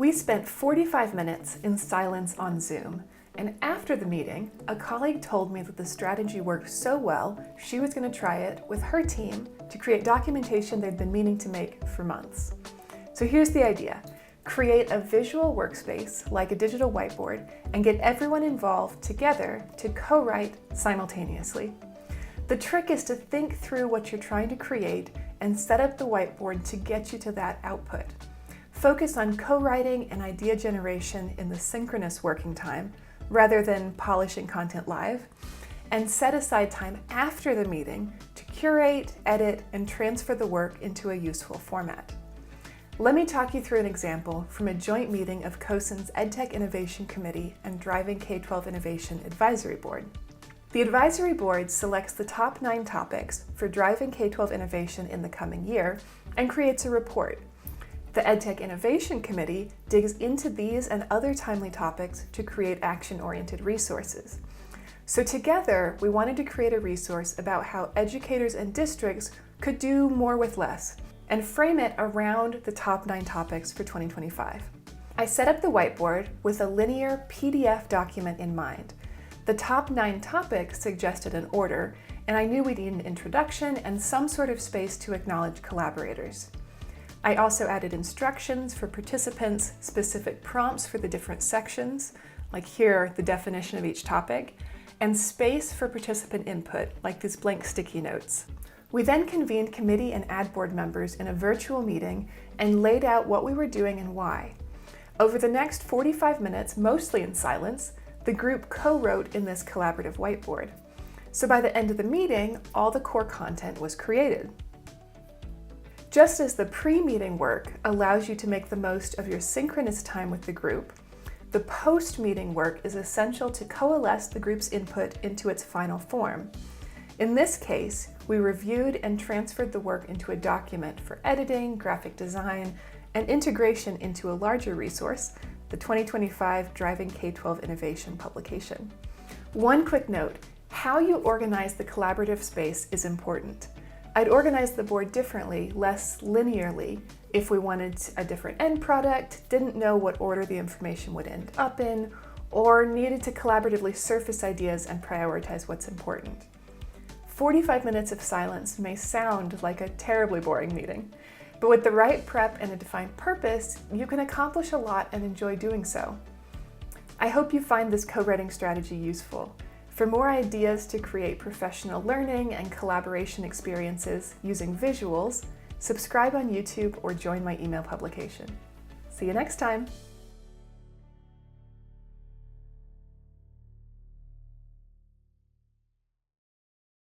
We spent 45 minutes in silence on Zoom, and after the meeting, a colleague told me that the strategy worked so well, she was going to try it with her team to create documentation they'd been meaning to make for months. So here's the idea. Create a visual workspace like a digital whiteboard and get everyone involved together to co-write simultaneously. The trick is to think through what you're trying to create and set up the whiteboard to get you to that output. Focus on co-writing and idea generation in the synchronous working time rather than polishing content live, and set aside time after the meeting to curate, edit, and transfer the work into a useful format. Let me talk you through an example from a joint meeting of COSIN's EdTech Innovation Committee and Driving K-12 Innovation Advisory Board. The advisory board selects the top 9 topics for driving K-12 innovation in the coming year and creates a report. The EdTech Innovation Committee digs into these and other timely topics to create action-oriented resources. So together, we wanted to create a resource about how educators and districts could do more with less, and frame it around the top 9 topics for 2025. I set up the whiteboard with a linear PDF document in mind. The top 9 topics suggested an order, and I knew we'd need an introduction and some sort of space to acknowledge collaborators. I also added instructions for participants, specific prompts for the different sections, like here, the definition of each topic, and space for participant input, like these blank sticky notes. We then convened committee and ad board members in a virtual meeting and laid out what we were doing and why. Over the next 45 minutes, mostly in silence, the group co-wrote in this collaborative whiteboard. So by the end of the meeting, all the core content was created. Just as the pre-meeting work allows you to make the most of your synchronous time with the group, the post-meeting work is essential to coalesce the group's input into its final form. In this case, we reviewed and transferred the work into a document for editing, graphic design, and integration into a larger resource, the 2025 Driving K-12 Innovation publication. One quick note, how you organize the collaborative space is important. I'd organize the board differently, less linearly, if we wanted a different end product, didn't know what order the information would end up in, or needed to collaboratively surface ideas and prioritize what's important. 45 minutes of silence may sound like a terribly boring meeting, but with the right prep and a defined purpose, you can accomplish a lot and enjoy doing so. I hope you find this co-writing strategy useful. For more ideas to create professional learning and collaboration experiences using visuals, subscribe on YouTube or join my email publication. See you next time!